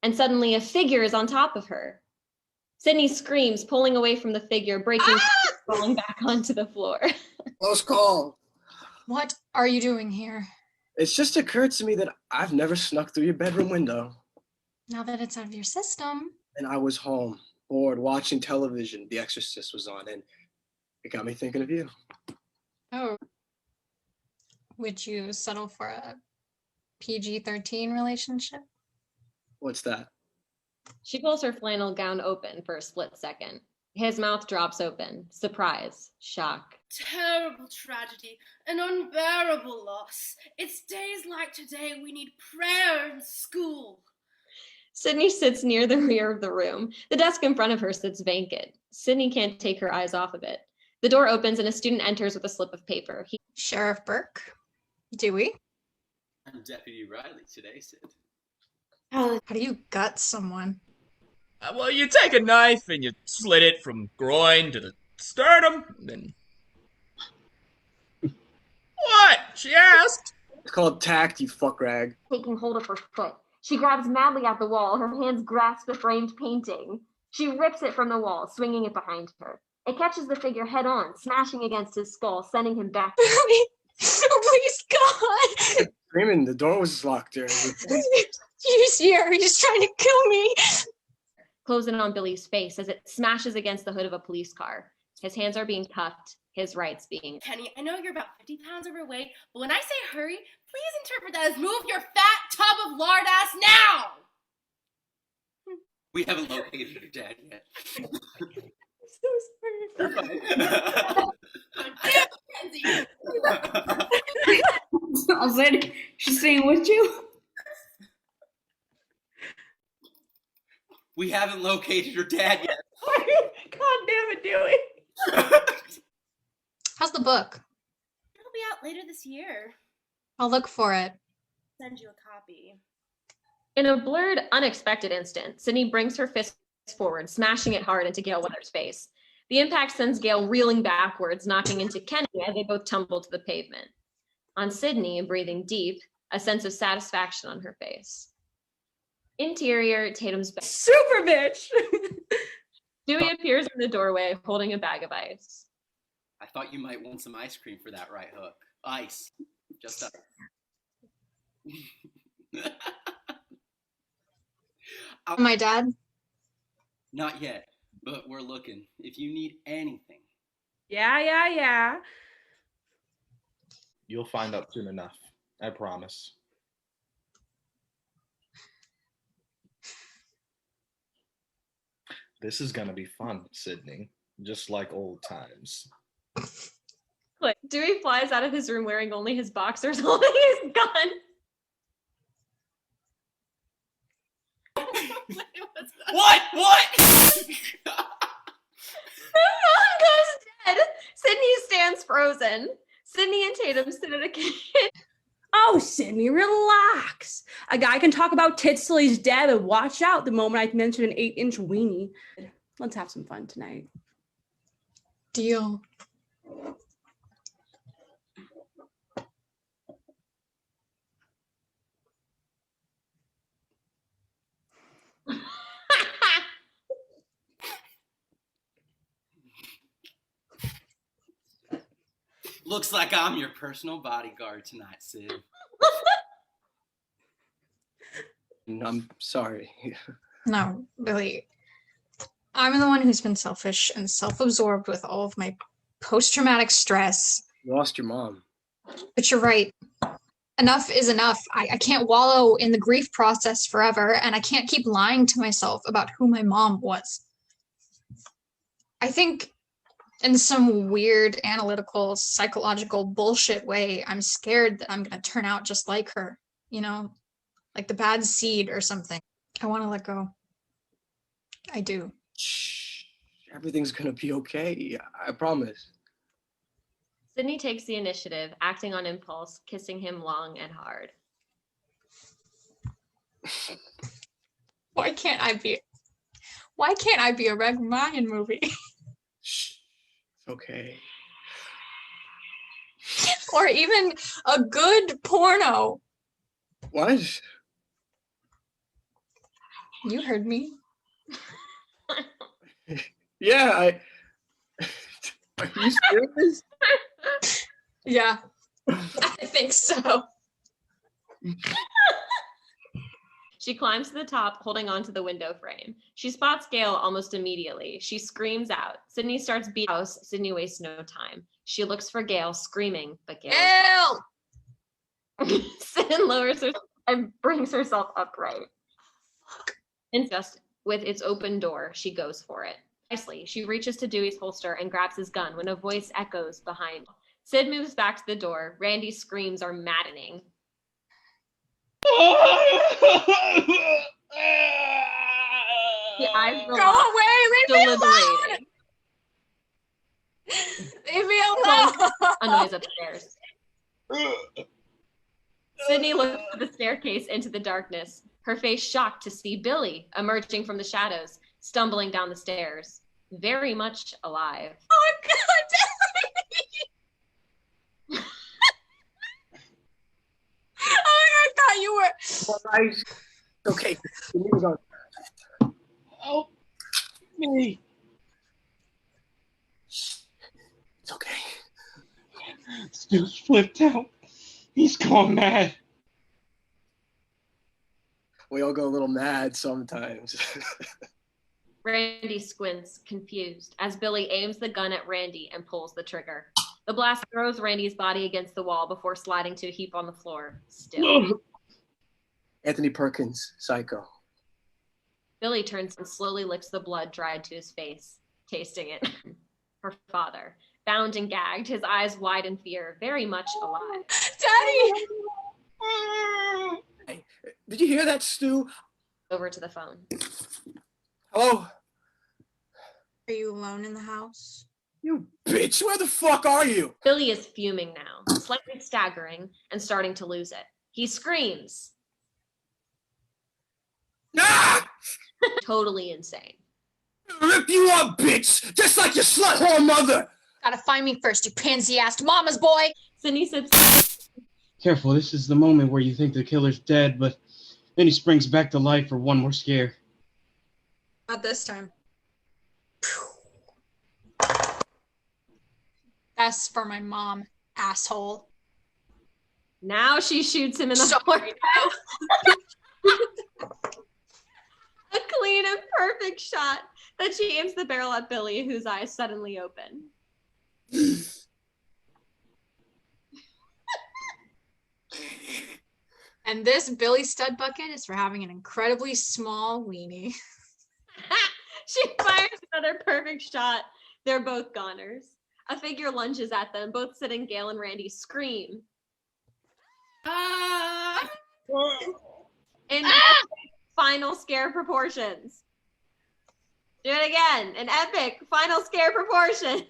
and suddenly a figure is on top of her. Sydney screams, pulling away from the figure, breaking, falling back onto the floor. Close call. What are you doing here? It's just occurred to me that I've never snuck through your bedroom window. Now that it's out of your system. And I was home, bored, watching television. The Exorcist was on, and it got me thinking of you. Oh. Would you settle for a PG-13 relationship? What's that? She pulls her flannel gown open for a split second. His mouth drops open. Surprise. Shock. Terrible tragedy. An unbearable loss. It's days like today we need prayer in school. Sydney sits near the rear of the room. The desk in front of her sits vacant. Sydney can't take her eyes off of it. The door opens and a student enters with a slip of paper. Sheriff Burke? Dewey? I'm Deputy Riley today, Sid. How do you gut someone? Well, you take a knife and you slit it from groin to the sternum, then... What? She asked. It's called tact, you fuck rag. Taking hold of her foot. She grabs madly at the wall. Her hands grasp the framed painting. She rips it from the wall, swinging it behind her. It catches the figure head on, smashing against his skull, sending him back. Please, God! Screaming, the door was locked there. He's here. He's trying to kill me. Closing on Billy's face as it smashes against the hood of a police car. His hands are being cuffed, his rights being... Penny, I know you're about 50 pounds overweight, but when I say hurry, please interpret that as move your fat tub of lard ass now! We haven't located her dad yet. So sorry. I said, she's staying with you? We haven't located her dad yet. God damn it, Dewey. How's the book? It'll be out later this year. I'll look for it. Send you a copy. In a blurred, unexpected instant, Sydney brings her fist forward, smashing it hard into Gail Weathers' face. The impact sends Gail reeling backwards, knocking into Kenny as they both tumble to the pavement. On Sydney, breathing deep, a sense of satisfaction on her face. Interior, Tatum's bed. Super bitch! Dewey appears in the doorway, holding a bag of ice. I thought you might want some ice cream for that right hook. Ice. Just ice. My dad? Not yet, but we're looking. If you need anything. Yeah. You'll find out soon enough. I promise. This is gonna be fun, Sydney. Just like old times. Look, Dewey flies out of his room wearing only his boxers, holding his gun. What? The man goes dead. Sydney stands frozen. Sydney and Tatum sit at a kitchen. Oh, Sydney, relax. A guy can talk about tits till he's dead, but watch out the moment I mention an 8-inch weenie. Let's have some fun tonight. Deal. Looks like I'm your personal bodyguard tonight, Sid. I'm sorry. No, really. I'm the one who's been selfish and self-absorbed with all of my post-traumatic stress. You lost your mom. But you're right. Enough is enough. I can't wallow in the grief process forever, and I can't keep lying to myself about who my mom was. I think in some weird analytical psychological bullshit way, I'm scared that I'm going to turn out just like her, you know, like the bad seed or something. I want to let go. I do. Shh. Everything's gonna be okay. I promise. Sydney takes the initiative, acting on impulse, kissing him long and hard. Why can't I be a Meg Ryan movie? Shh. It's okay. Or even a good porno. What? You heard me. Yeah, are you serious? Yeah, I think so. She climbs to the top, holding onto the window frame. She spots Gail almost immediately. She screams out. Sydney starts beating the house. Sydney wastes no time. She looks for Gail, screaming, but Gail Sin lowers herself and brings herself upright. And just with its open door, she goes for it. Nicely, she reaches to Dewey's holster and grabs his gun when a voice echoes behind. Sid moves back to the door. Randy's screams are maddening. The eyes Go away! Leave me alone! Leave me alone! A noise upstairs. Sydney looks at the staircase into the darkness, her face shocked to see Billy emerging from the shadows, stumbling down the stairs, very much alive. Oh God! Oh, I thought you were. All right. Okay. You need to go. Help me. It's okay. Stu's flipped out. He's gone mad. We all go a little mad sometimes. Randy squints, confused, as Billy aims the gun at Randy and pulls the trigger. The blast throws Randy's body against the wall before sliding to a heap on the floor, still. Anthony Perkins, Psycho. Billy turns and slowly licks the blood dried to his face, tasting it. Her father, bound and gagged, his eyes wide in fear, very much alive. Daddy! Hey, did you hear that, Stu? Over to the phone. Hello? Are you alone in the house? You bitch, where the fuck are you? Billy is fuming now, slightly staggering and starting to lose it. He screams. Ah! Totally insane. Rip you up, bitch! Just like your slut-whore mother! Gotta find me first, you pansy-assed mama's boy! Sydney sips. Careful, this is the moment where you think the killer's dead, but then he springs back to life for one more scare. Not this time. That's for my mom, asshole. Now she shoots him in the Sorry. A clean and perfect shot that she aims the barrel at Billy, whose eyes suddenly open. And this Billy Stud Bucket is for having an incredibly small weenie. She fires another perfect shot. They're both goners. A figure lunges at them. Both Sid and Gail and Randy scream. In final scare proportions. Do it again. An epic final scare proportions.